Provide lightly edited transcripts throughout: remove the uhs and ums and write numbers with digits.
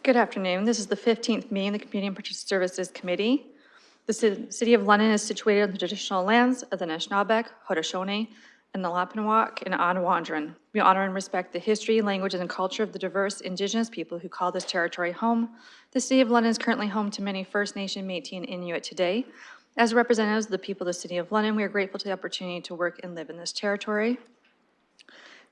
Good afternoon. This is the 15th meeting of the Community and Purchase Services Committee. The City of London is situated on the traditional lands of the Anishinaabeg, Haudenosaunee, and the Wampanoag and Onawandran. We honor and respect the history, language, and culture of the diverse Indigenous people who call this territory home. The City of London is currently home to many First Nation, Métis, and Inuit today. As representatives of the people of the City of London, we are grateful to the opportunity to work and live in this territory.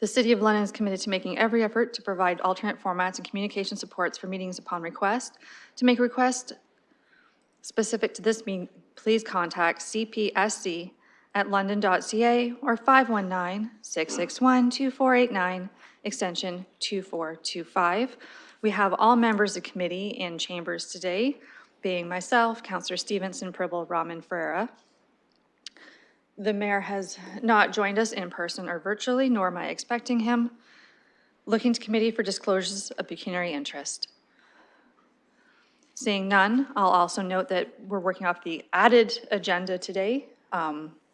The City of London is committed to making every effort to provide alternate formats and communication supports for meetings upon request. To make a request specific to this meeting, please contact cpsc@london.ca or 519-661-2489, extension 2425. We have all members of the committee in chambers today, being myself, Councillor Stevenson, Pribble, Rahman, Ferreira. The mayor has not joined us in person or virtually, nor am I expecting him. Looking to committee for disclosures of pecuniary interest. Seeing none, I'll also note that we're working off the added agenda today,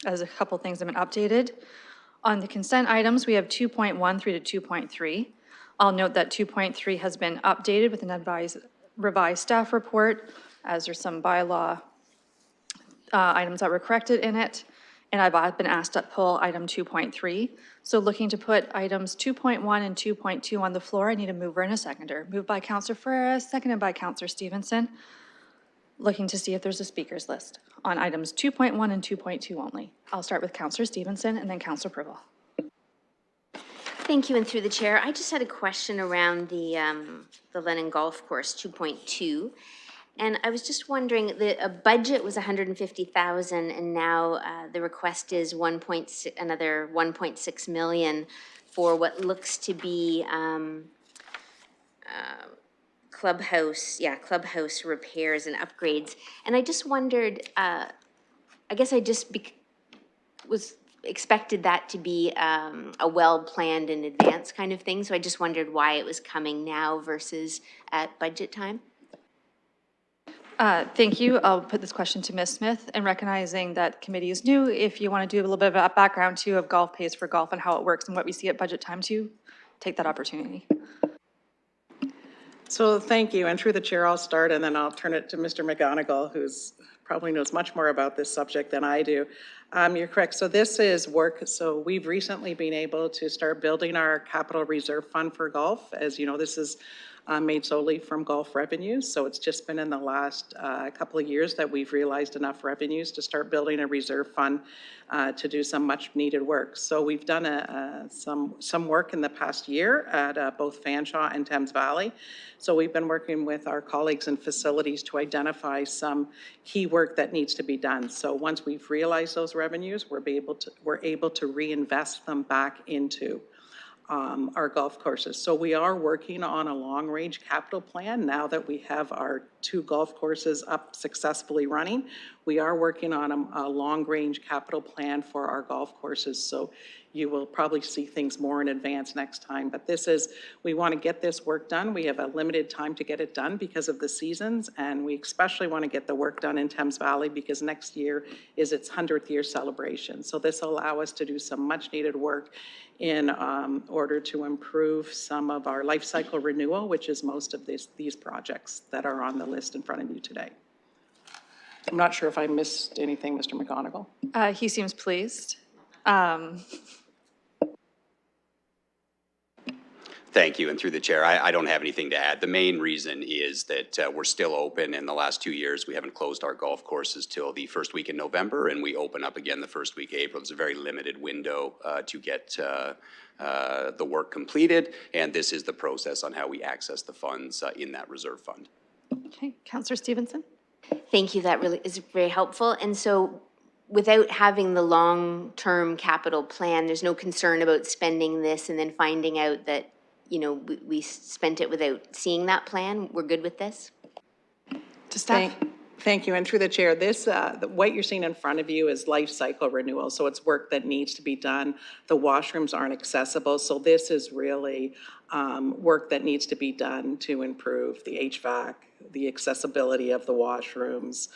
as a couple things have been updated. On the consent items, we have 2.1 through to 2.3. I'll note that 2.3 has been updated with an revised staff report, as there's some bylaw items that were corrected in it. And I've been asked to pull item 2.3. So looking to put items 2.1 and 2.2 on the floor, I need a mover and a seconder. Moved by Councillor Ferreira, seconded by Councillor Stevenson. Looking to see if there's a speakers list on items 2.1 and 2.2 only. I'll start with Councillor Stevenson and then Councillor Pribble. Thank you, and through the chair, I just had a question around the Lennon Golf Course 2.2. And I was just wondering, the budget was 150,000, and now the request is another 1.6 million for what looks to be clubhouse repairs and upgrades. And I just wondered, I guess I just was expected that to be a well-planned in advance kind of thing. So I just wondered why it was coming now versus at budget time. Thank you. I'll put this question to Ms. Smith, and recognizing that the committee is new, if you want to do a little bit of a background too of Golf Pays for Golf and how it works and what we see at budget time too, take that opportunity. So thank you, and through the chair, I'll start and then I'll turn it to Mr. McGonigal, who's probably knows much more about this subject than I do. You're correct. So this is work. So we've recently been able to start building our capital reserve fund for golf. As you know, this is made solely from golf revenues. So it's just been in the last couple of years that we've realized enough revenues to start building a reserve fund to do some much needed work. So we've done some work in the past year at both Fanshawe and Thames Valley. So we've been working with our colleagues in facilities to identify some key work that needs to be done. So once we've realized those revenues, we're able to reinvest them back into our golf courses. So we are working on a long-range capital plan now that we have our 2 golf courses up successfully running. We are working on a long-range capital plan for our golf courses. So you will probably see things more in advance next time. But we want to get this work done. We have a limited time to get it done because of the seasons, and we especially want to get the work done in Thames Valley because next year is its 100th year celebration. So this will allow us to do some much needed work in order to improve some of our life cycle renewal, which is most of these projects that are on the list in front of you today. I'm not sure if I missed anything, Mr. McGonigal. He seems pleased. Thank you, and through the chair, I don't have anything to add. The main reason is that we're still open. In the last 2 years, we haven't closed our golf courses till the first week in November, and we open up again the first week of April. It's a very limited window to get the work completed, and this is the process on how we access the funds in that reserve fund. Okay, Councillor Stevenson. Thank you. That really is very helpful. And so without having the long-term capital plan, there's no concern about spending this and then finding out that, you know, we spent it without seeing that plan. We're good with this? To staff. Thank you, and through the chair, this, what you're seeing in front of you is life cycle renewal, so it's work that needs to be done. The washrooms aren't accessible, so this is really work that needs to be done to improve the HVAC, the accessibility of the washrooms,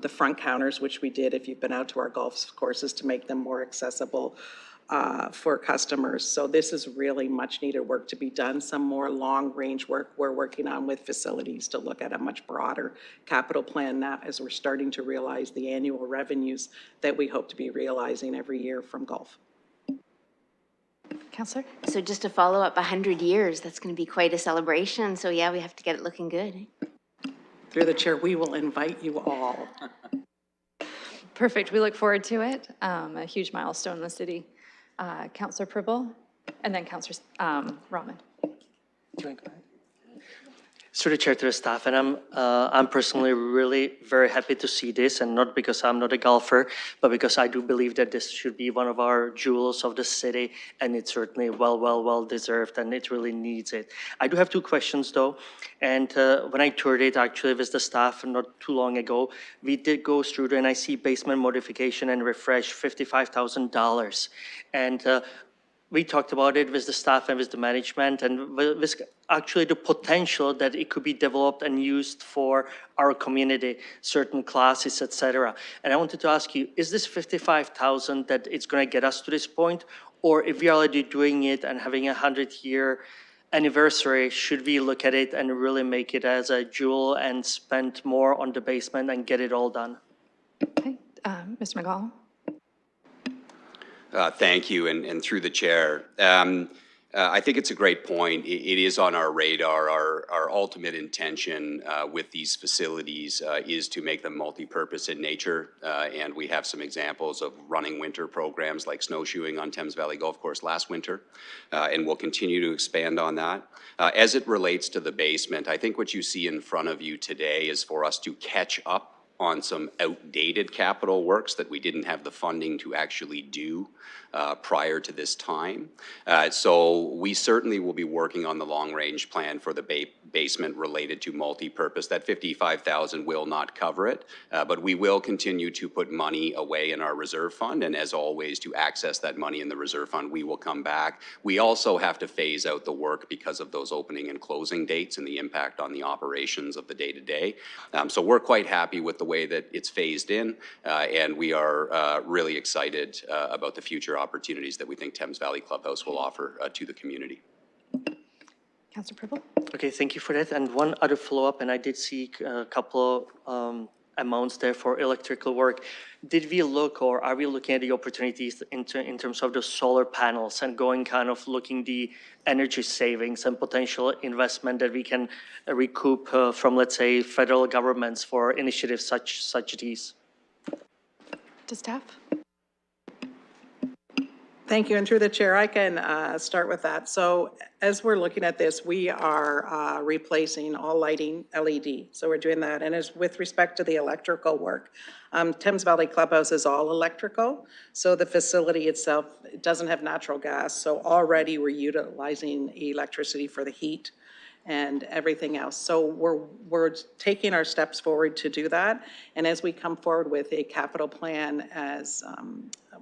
the front counters, which we did if you've been out to our golf courses to make them more accessible. for customers. So this is really much needed work to be done. Some more long-range work we're working on with facilities to look at a much broader capital plan now as we're starting to realize the annual revenues that we hope to be realizing every year from golf. Counselor? So just to follow up, 100 years, that's going to be quite a celebration. So yeah, we have to get it looking good. Through the chair, we will invite you all. Perfect. We look forward to it. A huge milestone in the city. Counselor Pribble, and then Counselor Rahman. Through the chair to the staff, and I'm personally really very happy to see this, and not because I'm not a golfer, but because I do believe that this should be one of our jewels of the city, and it's certainly well deserved, and it really needs it. I do have two questions though, and when I toured it actually with the staff not too long ago, we did go through the NIC basement modification and refresh $55,000, and we talked about it with the staff and with the management, and with actually the potential that it could be developed and used for our community, certain classes, etc. And I wanted to ask you, is this 55,000 that it's going to get us to this point? Or if we are already doing it and having a 100-year anniversary, should we look at it and really make it as a jewel and spend more on the basement and get it all done? Okay, Mr. McGall. Thank you, and through the chair. I think it's a great point. It is on our radar. Our ultimate intention with these facilities is to make them multi-purpose in nature, and we have some examples of running winter programs like snowshoeing on Thames Valley Golf Course last winter, and we'll continue to expand on that. As it relates to the basement, I think what you see in front of you today is for us to catch up on some outdated capital works that we didn't have the funding to actually do prior to this time. So we certainly will be working on the long-range plan for the basement related to multi-purpose. That $55,000 will not cover it, but we will continue to put money away in our reserve fund, and as always, to access that money in the reserve fund, we will come back. We also have to phase out the work because of those opening and closing dates and the impact on the operations of the day-to-day. So we're quite happy with the way that it's phased in, and we are really excited about the future opportunities that we think Thames Valley Clubhouse will offer to the community. Counselor Pribble? Okay, thank you for that. And one other follow-up, and I did see a couple amounts there for electrical work. Did we look, or are we looking at the opportunities in terms of the solar panels and going kind of looking the energy savings and potential investment that we can recoup from, let's say, federal governments for initiatives such these? To staff? Thank you, and through the chair, I can start with that. So as we're looking at this, we are replacing all lighting LED. So we're doing that, and as with respect to the electrical work, Thames Valley Clubhouse is all electrical. So the facility itself doesn't have natural gas. So already we're utilizing electricity for the heat and everything else. So we're taking our steps forward to do that. And as we come forward with a capital plan as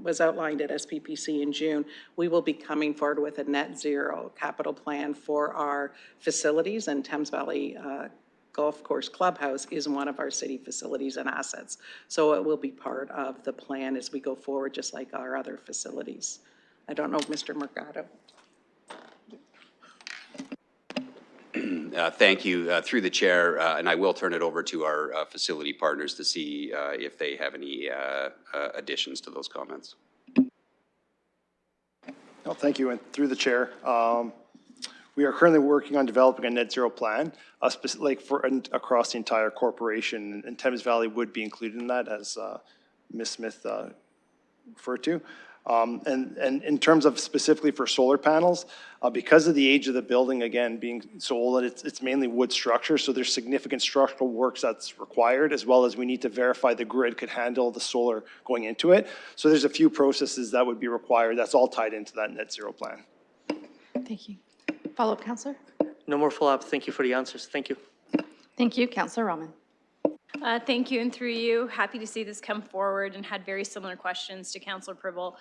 was outlined at SPPC in June, we will be coming forward with a net zero capital plan for our facilities, and Thames Valley Golf Course Clubhouse is one of our city facilities and assets. So it will be part of the plan as we go forward, just like our other facilities. I don't know, Mr. Mercado. Thank you. Through the chair, and I will turn it over to our facility partners to see if they have any additions to those comments. No, thank you. And through the chair, we are currently working on developing a net zero plan, like for across the entire corporation, and Thames Valley would be included in that, as Ms. Smith referred to. And in terms of specifically for solar panels, because of the age of the building, again, being so old, it's mainly wood structure, so there's significant structural works that's required, as well as we need to verify the grid could handle the solar going into it. So there's a few processes that would be required. That's all tied into that net zero plan. Thank you. Follow-up, Counselor? No more follow-up. Thank you for the answers. Thank you. Thank you, Counselor Rahman. Thank you, and through you, happy to see this come forward and had very similar questions to Councilor Purple.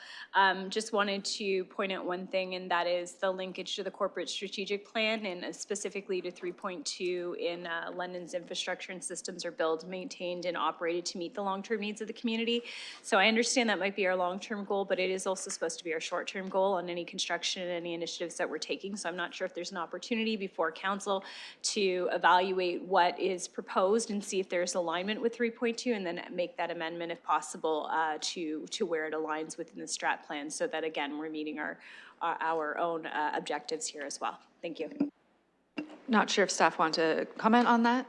Just wanted to point out one thing, and that is the linkage to the corporate strategic plan and specifically to 3.2 in London's infrastructure and systems are built, maintained, and operated to meet the long-term needs of the community. So I understand that might be our long-term goal, but it is also supposed to be our short-term goal on any construction and any initiatives that we're taking. So I'm not sure if there's an opportunity before council to evaluate what is proposed and see if there's alignment with 3.2 and then make that amendment if possible to where it aligns within the strat plan so that again, we're meeting our own objectives here as well. Thank you. Not sure if staff want to comment on that?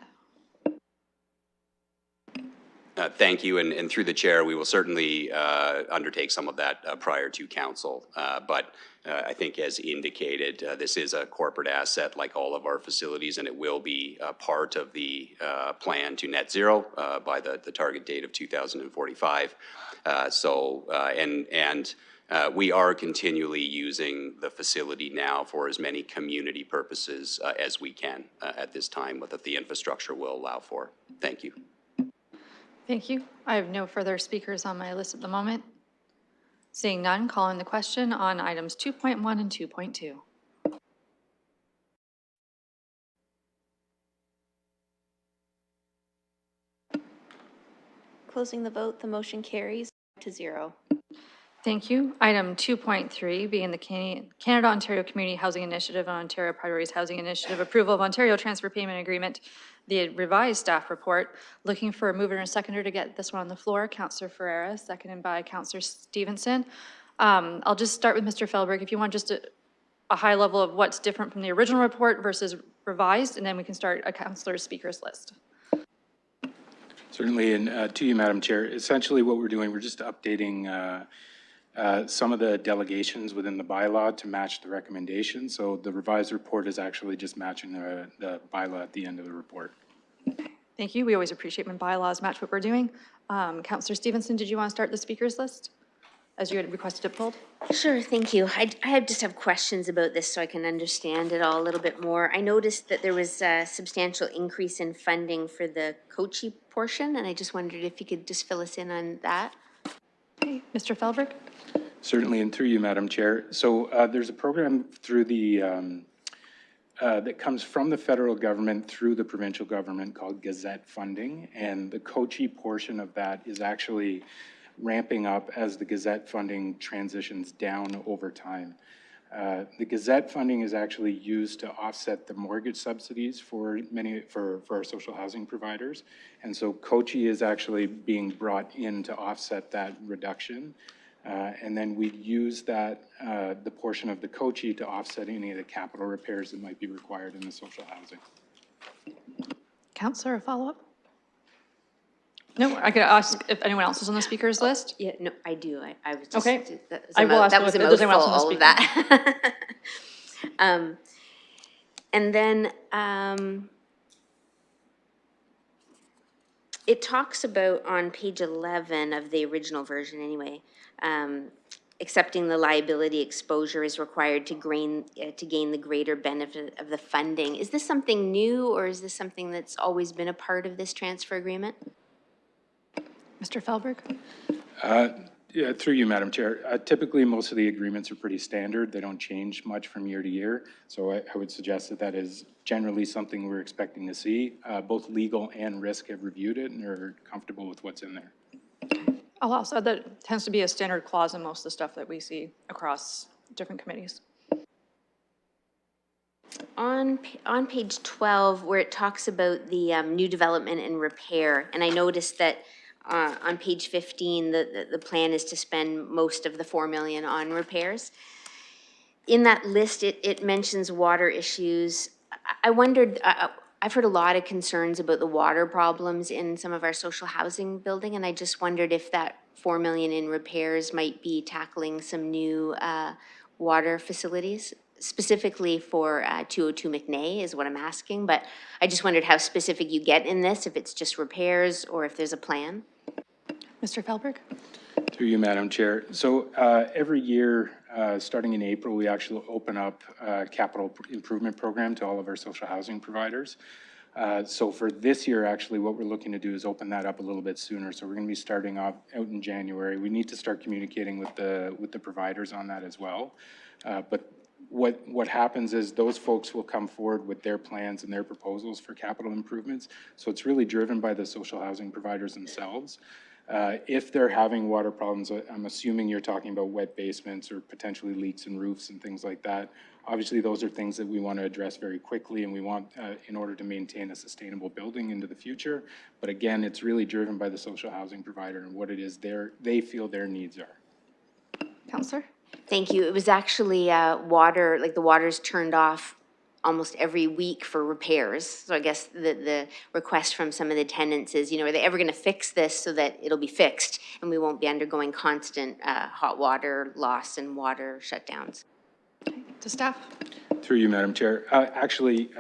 Thank you, and through the chair, we will certainly undertake some of that prior to council. But I think as indicated, this is a corporate asset like all of our facilities, and it will be part of the plan to net zero by the target date of 2045. We are continually using the facility now for as many community purposes as we can at this time, that the infrastructure will allow for. Thank you. Thank you. I have no further speakers on my list at the moment. Seeing none, calling the question on items 2.1 and 2.2. Closing the vote, the motion carries 5-0. Thank you. Item 2.3 being the Canada-Ontario Community Housing Initiative and Ontario Priorities Housing Initiative approval of Ontario Transfer Payment Agreement, the revised staff report. Looking for a mover and a seconder to get this one on the floor. Councillor Ferreira, seconded by Councillor Stevenson. I'll just start with Mr. Felberg. If you want just a high level of what's different from the original report versus revised, and then we can start a councillor's speakers list. Certainly, and to you, Madam Chair, essentially what we're doing, we're just updating some of the delegations within the bylaw to match the recommendation. So the revised report is actually just matching the bylaw at the end of the report. Thank you. We always appreciate when bylaws match what we're doing. Councillor Stevenson, did you want to start the speakers list as you had requested it pulled? Sure, thank you. I just have questions about this so I can understand it all a little bit more. I noticed that there was a substantial increase in funding for the Kochi portion, and I just wondered if you could just fill us in on that. Okay, Mr. Felberg? Certainly, and through you, Madam Chair. So there's a program through the that comes from the federal government through the provincial government called Gazette funding, and the Kochi portion of that is actually ramping up as the Gazette funding transitions down over time. The Gazette funding is actually used to offset the mortgage subsidies for our social housing providers. And so Kochi is actually being brought in to offset that reduction. And then we use that, the portion of the Kochi to offset any of the capital repairs that might be required in the social housing. Councillor, a follow-up? No, I could ask if anyone else is on the speakers list. Yeah, no, I do. I was just. Okay. That was I will ask that them was a if there's anyone mouthful, else on the all of that. And then it talks about on page 11 of the original version anyway, accepting the liability exposure is required to gain the greater benefit of the funding. Is this something new or is this something that's always been a part of this transfer agreement? Mr. Felberg? Yeah, through you, Madam Chair. Typically, most of the agreements are pretty standard. They don't change much from year to year. So I would suggest that that is generally something we're expecting to see. Both legal and risk have reviewed it and are comfortable with what's in there. I'll also add that it tends to be a standard clause in most of the stuff that we see across different committees. On page 12, where it talks about the new development and repair, and I noticed that on page 15, the plan is to spend most of the 4 million on repairs. In that list, it mentions water issues. I wondered, I've heard a lot of concerns about the water problems in some of our social housing building, and I just wondered if that 4 million in repairs might be tackling some new water facilities, specifically for 202 McNay is what I'm asking, but I just wondered how specific you get in this, if it's just repairs or if there's a plan. Mr. Felberg? Through you, Madam Chair. So every year, starting in April, we actually open up a capital improvement program to all of our social housing providers. So for this year, actually, what we're looking to do is open that up a little bit sooner. So we're going to be starting off out in January. We need to start communicating with the providers on that as well. But what happens is those folks will come forward with their plans and their proposals for capital improvements. So it's really driven by the social housing providers themselves. If they're having water problems, I'm assuming you're talking about wet basements or potentially leaks in roofs and things like that. Obviously, those are things that we want to address very quickly, and we want in order to maintain a sustainable building into the future. But again, it's really driven by the social housing provider and what it is they feel their needs are. Counselor? Thank you. It was actually water, like the water's turned off almost every week for repairs. So I guess the request from some of the tenants is, are they ever going to fix this so that it'll be fixed and we won't be undergoing constant hot water loss and water shutdowns? To staff? Through you, Madam Chair. Actually,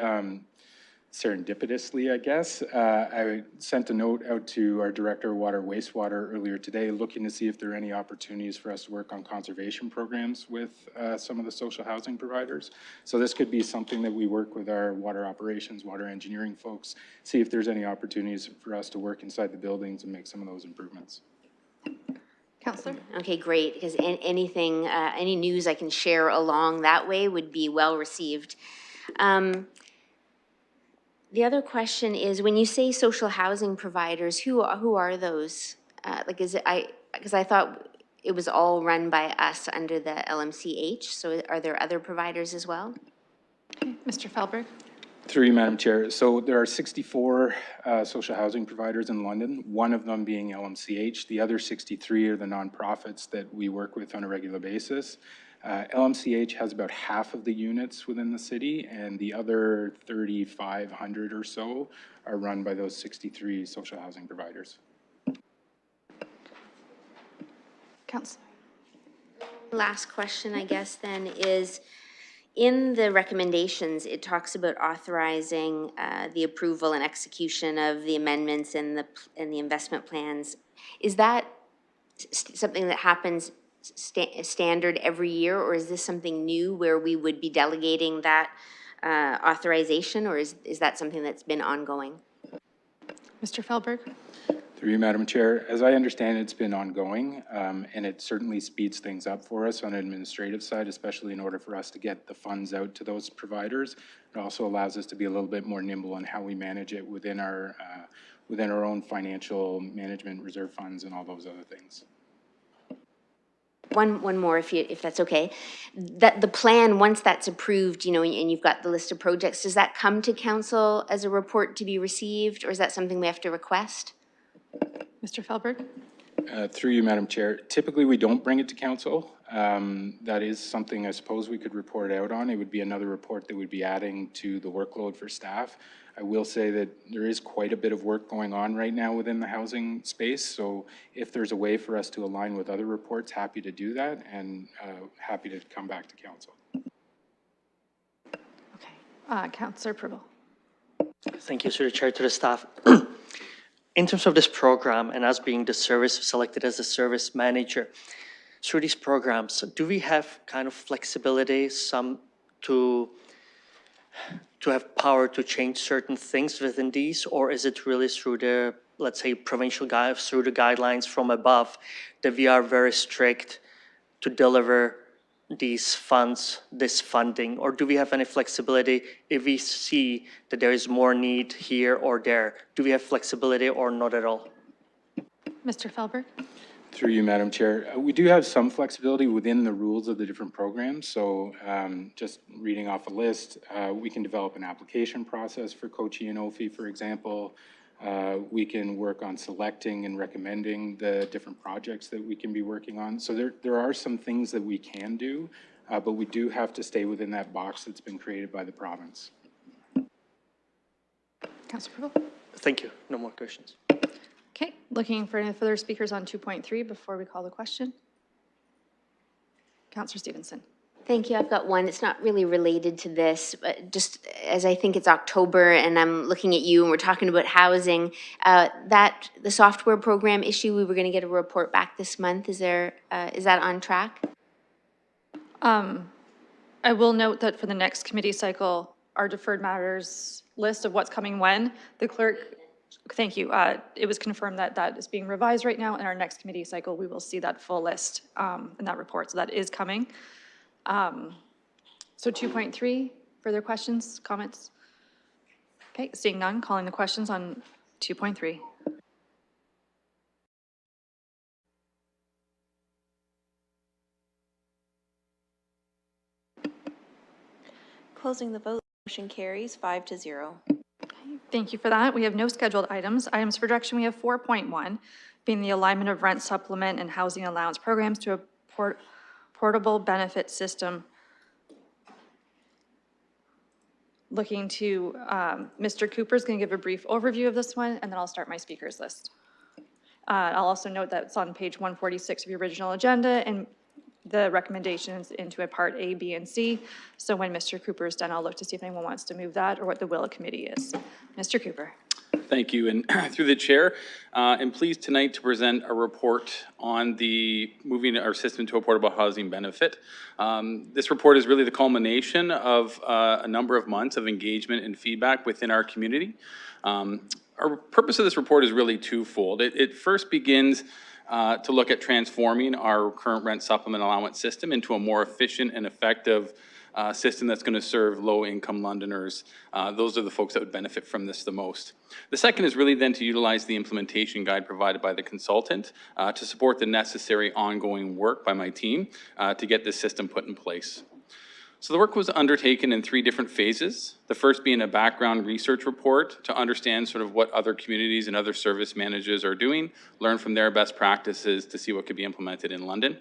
serendipitously, I guess, I sent a note out to our Director of Water Wastewater earlier today, looking to see if there are any opportunities for us to work on conservation programs with some of the social housing providers. So this could be something that we work with our water operations, water engineering folks, see if there's any opportunities for us to work inside the buildings and make some of those improvements. Counselor? Okay, great, because anything, any news I can share along that way would be well received. The other question is, when you say social housing providers, who are those? Because I thought it was all run by us under the LMCH, so are there other providers as well? Okay. Mr. Felberg? Through you, Madam Chair. So there are 64 social housing providers in London, one of them being LMCH. The other 63 are the nonprofits that we work with on a regular basis. LMCH has about half of the units within the city, and the other 3,500 or so are run by those 63 social housing providers. Counselor? Last question, I guess, then, is in the recommendations, it talks about authorizing the approval and execution of the amendments and the investment plans. Is that something that happens standard every year, or is this something new where we would be delegating that authorization, or is that something that's been ongoing? Mr. Felberg? Through you, Madam Chair. As I understand, it's been ongoing, and it certainly speeds things up for us on an administrative side, especially in order for us to get the funds out to those providers. It also allows us to be a little bit more nimble in how we manage it within our own financial management reserve funds and all those other things. One more, if that's okay. That the plan, once that's approved, and you've got the list of projects, does that come to council as a report to be received, or is that something we have to request? Mr. Felberg? Through you, Madam Chair. Typically, we don't bring it to council. That is something I suppose we could report out on. It would be another report that would be adding to the workload for staff. I will say that there is quite a bit of work going on right now within the housing space. So if there's a way for us to align with other reports, happy to do that, and happy to come back to council. Okay. Councillor Purble? Thank you, through the chair, to the staff. In terms of this program and us being the service selected as a service manager, through these programs, do we have kind of flexibility, some to have power to change certain things within these, or is it really through the, let's say, provincial guides, through the guidelines from above, that we are very strict to deliver these funds, this funding, or do we have any flexibility if we see that there is more need here or there? Do we have flexibility or not at all? Mr. Felberg? Through you, Madam Chair. We do have some flexibility within the rules of the different programs. So just reading off a list, we can develop an application process for COCHI and OFI, for example. We can work on selecting and recommending the different projects that we can be working on. So there are some things that we can do, but we do have to stay within that box that's been created by the province. Councillor Purble? Thank you. No more questions. Okay, looking for any further speakers on 2.3 before we call the question? Councillor Stevenson? Thank you. I've got one. It's not really related to this, but just as I think it's October and I'm looking at you and we're talking about housing, the software program issue, we were going to get a report back this month. Is that on track? I will note that for the next committee cycle, our deferred matters list of what's coming when. The clerk, thank you, it was confirmed that that is being revised right now. In our next committee cycle, we will see that full list in that report, so that is coming. So 2.3, further questions, comments? Okay, seeing none, calling the questions on 2.3. Closing the vote, motion carries 5-0. Thank you for that. We have no scheduled items. Items for direction, we have 4.1, being the alignment of rent supplement and housing allowance programs to a portable benefit system. Looking to, Mr. Cooper's going to give a brief overview of this one, and then I'll start my speakers list. I'll also note that it's on page 146 of your original agenda, and the recommendations into a part A, B, and C. So when Mr. Cooper is done, I'll look to see if anyone wants to move that or what the will of committee is. Mr. Cooper. Thank you, and through the chair, I'm pleased tonight to present a report on the moving our system to a portable housing benefit. This report is really the culmination of a number of months of engagement and feedback within our community. Our purpose of this report is really twofold. It first begins to look at transforming our current rent supplement allowance system into a more efficient and effective system that's going to serve low-income Londoners. Those are the folks that would benefit from this the most. The second is really then to utilize the implementation guide provided by the consultant to support the necessary ongoing work by my team to get this system put in place. So the work was undertaken in 3 different phases. The first being a background research report to understand sort of what other communities and other service managers are doing, learn from their best practices to see what could be implemented in London.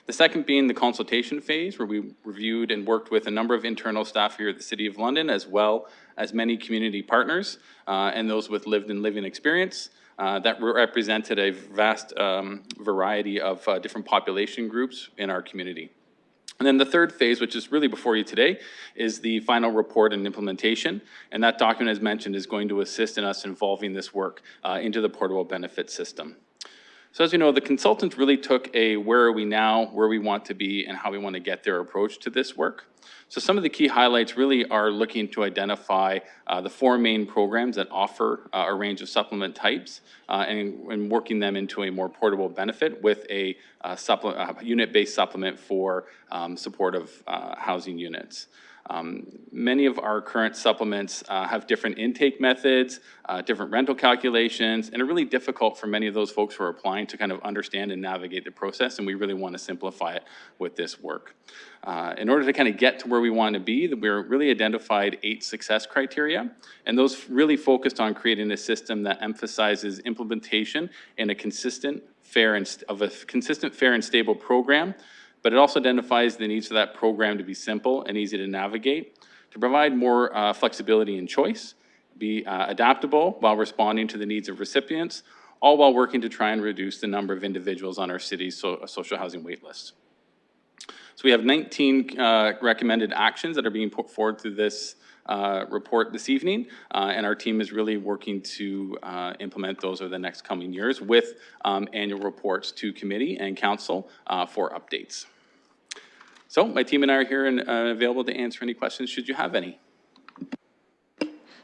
The second being the consultation phase, where we reviewed and worked with a number of internal staff here at the City of London, as well as many community partners and those with lived and living experience that represented a vast variety of different population groups in our community. And then the third phase, which is really before you today, is the final report and implementation. And that document, as mentioned, is going to assist in us involving this work into the portable benefit system. So as you know, the consultants really took a where are we now, where we want to be, and how we want to get their approach to this work. So some of the key highlights really are looking to identify the 4 main programs that offer a range of supplement types and working them into a more portable benefit with a unit-based supplement for supportive housing units. Many of our current supplements have different intake methods, different rental calculations, and are really difficult for many of those folks who are applying to kind of understand and navigate the process, and we really want to simplify it with this work. In order to kind of get to where we want to be, we're really identified 8 success criteria, and those really focused on creating a system that emphasizes implementation in a consistent, fair, and stable program. But it also identifies the needs of that program to be simple and easy to navigate, to provide more flexibility and choice, be adaptable while responding to the needs of recipients, all while working to try and reduce the number of individuals on our city's social housing wait list. So we have 19 recommended actions that are being put forward through this report this evening, and our team is really working to implement those over the next coming years with annual reports to committee and council for updates. So my team and I are here and available to answer any questions should you have any.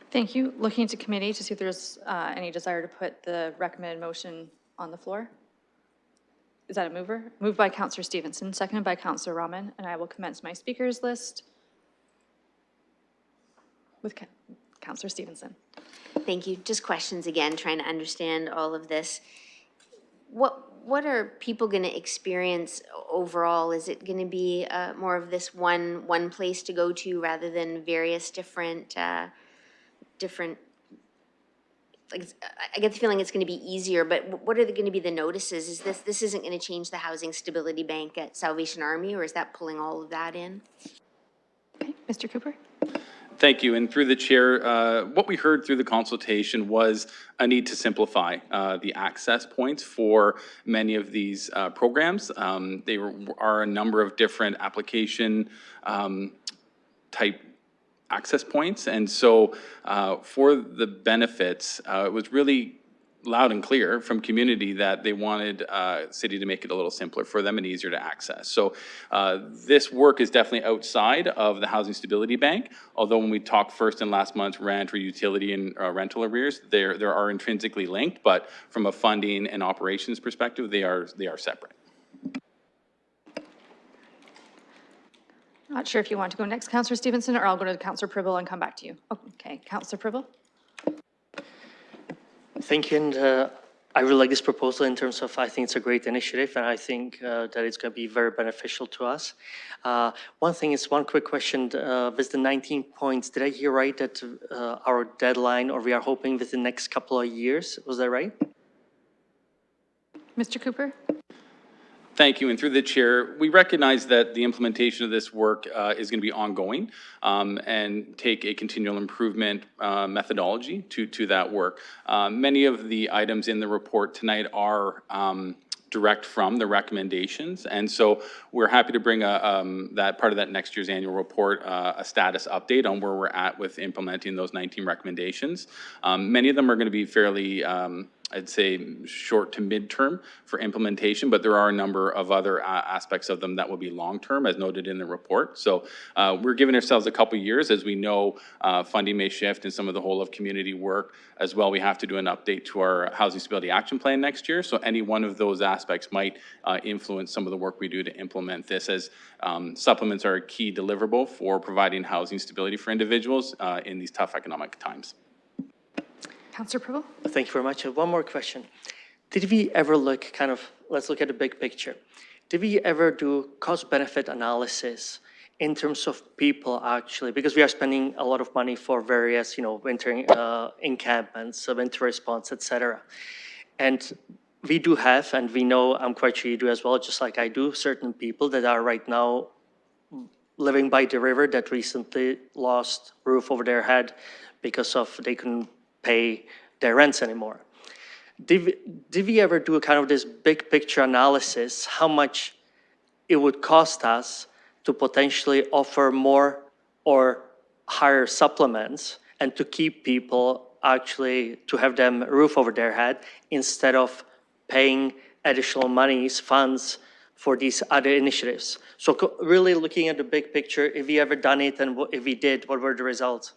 Thank you. Looking to committee to see if there's any desire to put the recommended motion on the floor. Is that a mover? Moved by Councillor Stevenson, seconded by Councillor Rahman, and I will commence my speakers list with Councillor Stevenson. Thank you. Just questions again, trying to understand all of this. What are people going to experience overall? Is it going to be more of this one place to go to rather than various different like, I get the feeling it's going to be easier, but what are going to be the notices? Is this isn't going to change the Housing Stability Bank at Salvation Army, or is that pulling all of that in? Okay, Mr. Cooper. Thank you. And through the chair, what we heard through the consultation was a need to simplify the access points for many of these programs. There are a number of different application type access points. And so for the benefits, it was really loud and clear from community that they wanted city to make it a little simpler for them and easier to access. So this work is definitely outside of the Housing Stability Bank, although when we talked first in last month's rent or utility and rental arrears, there are intrinsically linked, but from a funding and operations perspective, they are separate. Not sure if you want to go next, Councillor Stevenson, or I'll go to Councillor Pribble and come back to you. Okay, Councillor Pribble. Thank you, and I really like this proposal in terms of, I think it's a great initiative, and I think that it's going to be very beneficial to us. One thing is, one quick question, with the 19 points, did I hear right that our deadline, or we are hoping within the next couple of years, was that right? Mr. Cooper? Thank you, and through the chair, we recognize that the implementation of this work is going to be ongoing and take a continual improvement methodology to that work. Many of the items in the report tonight are direct from the recommendations, and so we're happy to bring that part of that next year's annual report, a status update on where we're at with implementing those 19 recommendations. Many of them are going to be fairly I'd say short to midterm for implementation, but there are a number of other aspects of them that will be long-term, as noted in the report. So we're giving ourselves a couple years, as we know funding may shift in some of the whole of community work. As well, we have to do an update to our Housing Stability Action Plan next year. So any one of those aspects might influence some of the work we do to implement this, as supplements are a key deliverable for providing housing stability for individuals in these tough economic times. Councillor Pribble? Thank you very much. One more question. Did we ever look let's look at the big picture. Did we ever do cost-benefit analysis in terms of people actually, because we are spending a lot of money for various, winter encampments, winter response, etc. And we do have, and we know, I'm quite sure you do as well, just like I do, certain people that are right now living by the river that recently lost roof over their head because of they couldn't pay their rents anymore. Did we ever do a kind of this big picture analysis, how much it would cost us to potentially offer more or higher supplements and to keep people actually, to have them roof over their head instead of paying additional monies, funds for these other initiatives? So really looking at the big picture, if we ever done it and if we did, what were the results?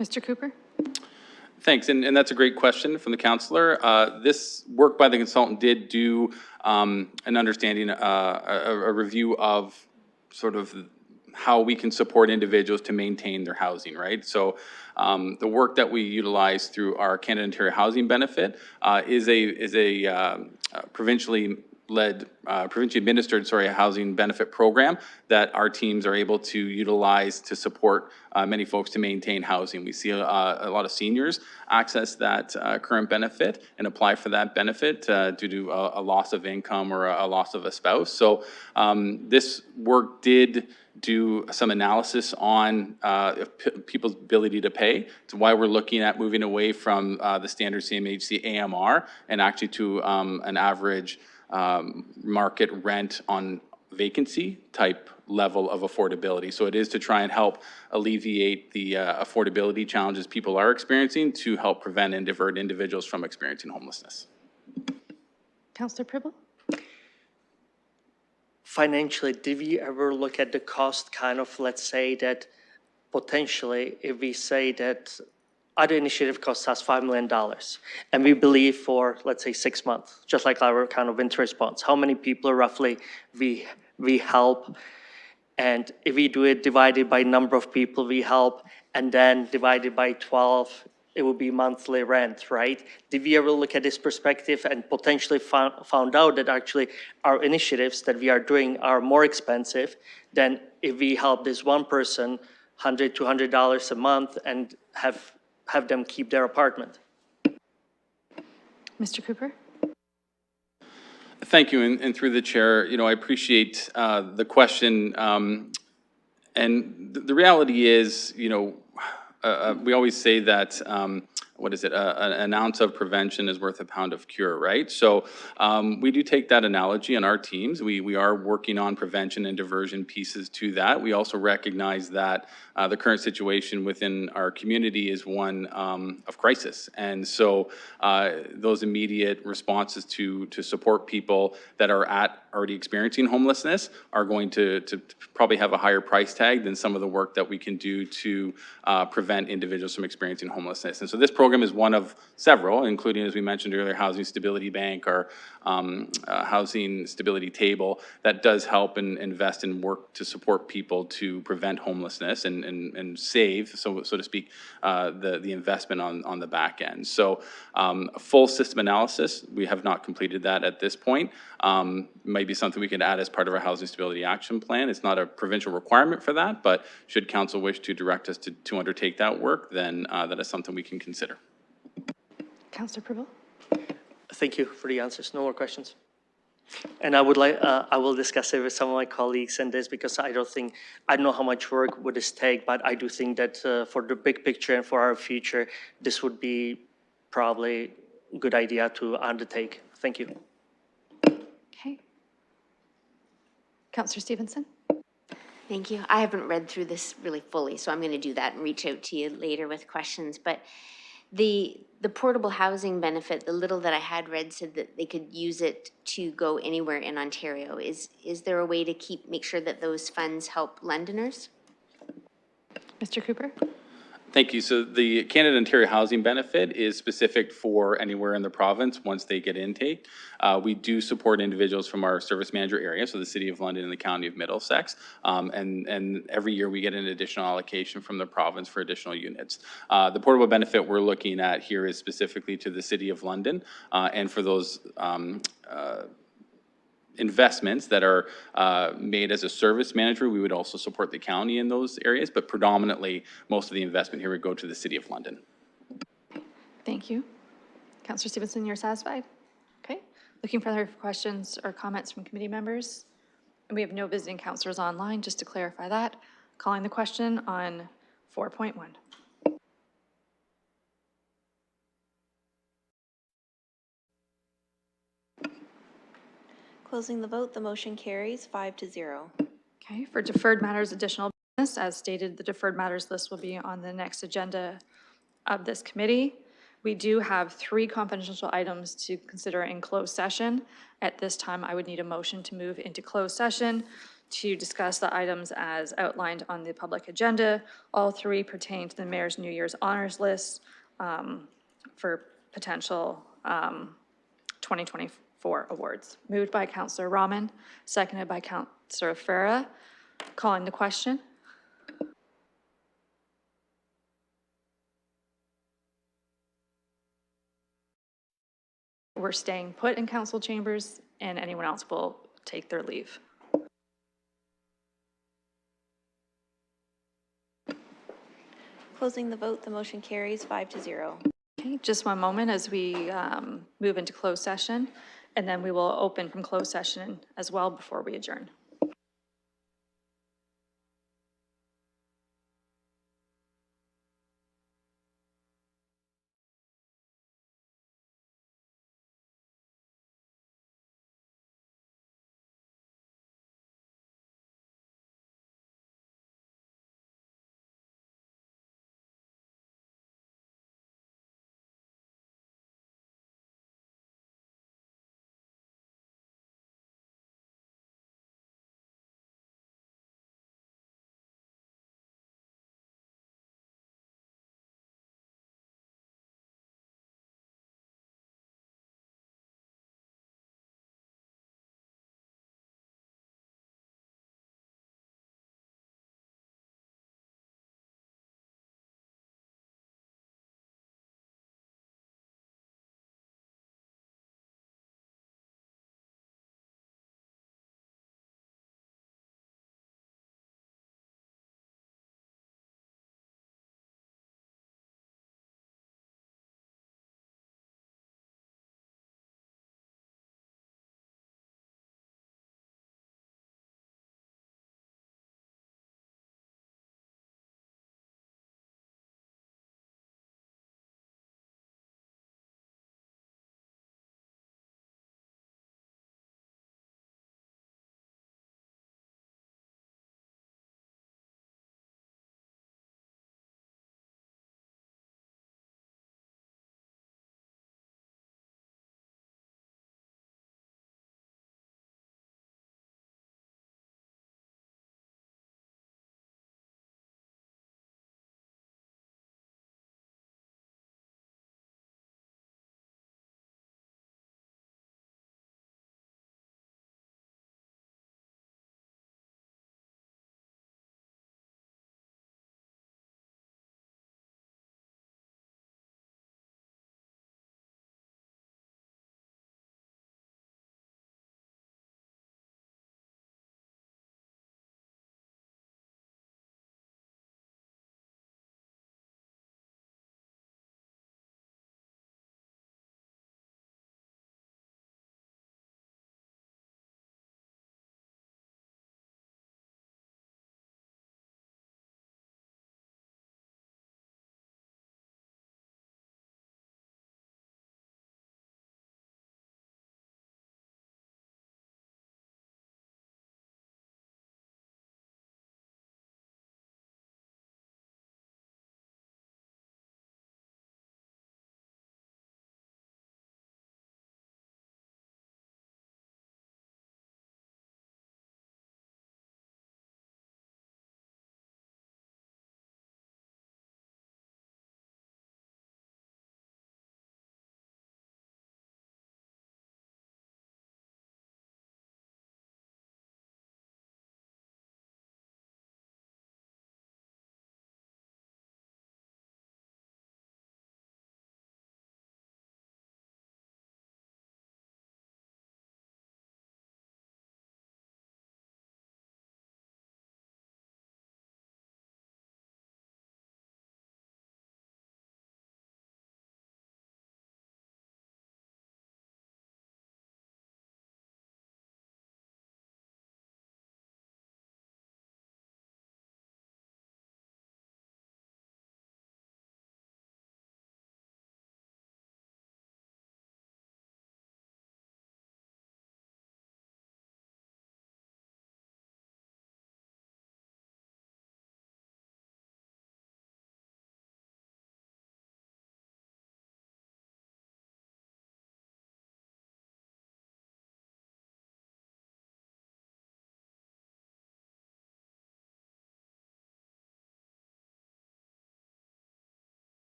Mr. Cooper? Thanks, and that's a great question from the councillor. This work by the consultant did do an understanding, a review of sort of how we can support individuals to maintain their housing, right? So the work that we utilize through our Canada Ontario Housing Benefit is a provincially administered, housing benefit program that our teams are able to utilize to support many folks to maintain housing. We see a lot of seniors access that current benefit and apply for that benefit due to a loss of income or a loss of a spouse. So this work did do some analysis on people's ability to pay. It's why we're looking at moving away from the standard CMHC AMR and actually to an average market rent on vacancy type level of affordability. So it is to try and help alleviate the affordability challenges people are experiencing to help prevent and divert individuals from experiencing homelessness. Councillor Pribble? Financially, did we ever look at the cost let's say that potentially if we say that other initiative costs us $5 million, and we believe for, let's say, 6 months, just like our kind of winter response, how many people roughly we help, and if we do it divided by number of people we help, and then divided by 12, it would be monthly rent, right? Did we ever look at this perspective and potentially found out that actually our initiatives that we are doing are more expensive than if we help this one person $100, $200 a month and have them keep their apartment? Mr. Cooper? Thank you, and through the chair, I appreciate the question. And the reality is, we always say that what is it, an ounce of prevention is worth a pound of cure, right? So we do take that analogy in our teams. We are working on prevention and diversion pieces to that. We also recognize that the current situation within our community is one of crisis. And so those immediate responses to support people that are already experiencing homelessness are going to probably have a higher price tag than some of the work that we can do to prevent individuals from experiencing homelessness. And so this program is one of several, including, as we mentioned earlier, Housing Stability Bank, our Housing Stability Table, that does help and invest in work to support people to prevent homelessness and save, so to speak, the investment on the back end. So a full system analysis, we have not completed that at this point. Might be something we could add as part of our Housing Stability Action Plan. It's not a provincial requirement for that, but should council wish to direct us to undertake that work, then that is something we can consider. Councillor Purple? Thank you for the answers. No more questions. And I would like, I will discuss it with some of my colleagues in this because I don't know how much work would this take, but I do think that for the big picture and for our future, this would be probably a good idea to undertake. Thank you. Okay. Councillor Stevenson? Thank you. I haven't read through this really fully, so I'm going to do that and reach out to you later with questions. But the portable housing benefit, the little that I had read said that they could use it to go anywhere in Ontario. Is there a way to make sure that those funds help Londoners? Mr. Cooper? Thank you. So the Canada Ontario Housing Benefit is specific for anywhere in the province once they get intake. We do support individuals from our service manager area, so the City of London and the County of Middlesex, and every year we get an additional allocation from the province for additional units. The portable benefit we're looking at here is specifically to the City of London, and for those investments that are made as a service manager, we would also support the county in those areas, but predominantly most of the investment here would go to the City of London. Thank you. Councillor Stevenson, you're satisfied? Okay. Looking for other questions or comments from committee members? And we have no visiting councillors online, just to clarify that. Calling the question on 4.1. Closing the vote, the motion carries 5-0. Okay, for deferred matters, additional business, as stated, the deferred matters list will be on the next agenda of this committee. We do have 3 confidential items to consider in closed session. At this time, I would need a motion to move into closed session to discuss the items as outlined on the public agenda. All 3 pertain to the Mayor's New Year's honors list for potential 2024 awards. Moved by Councillor Rahman, seconded by Councillor Farah. Calling the question. We're staying put in council chambers, and anyone else will take their leave. Closing the vote, the motion carries 5-0. Okay, just one moment as we move into closed session, and then we will open from closed session as well before we adjourn.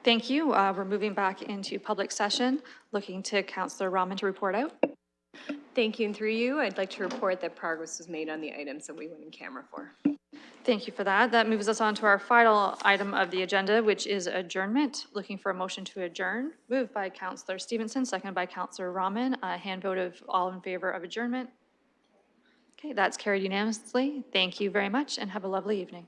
Thank you. We're moving back into public session, looking to Councillor Rahman to report out. Thank you, and through you, I'd like to report that progress was made on the items that we went in camera for. Thank you for that. That moves us on to our final item of the agenda, which is adjournment. Looking for a motion to adjourn. Moved by Councillor Stevenson, seconded by Councillor Rahman. A hand vote of all in favor of adjournment. Okay, that's carried unanimously. Thank you very much and have a lovely evening.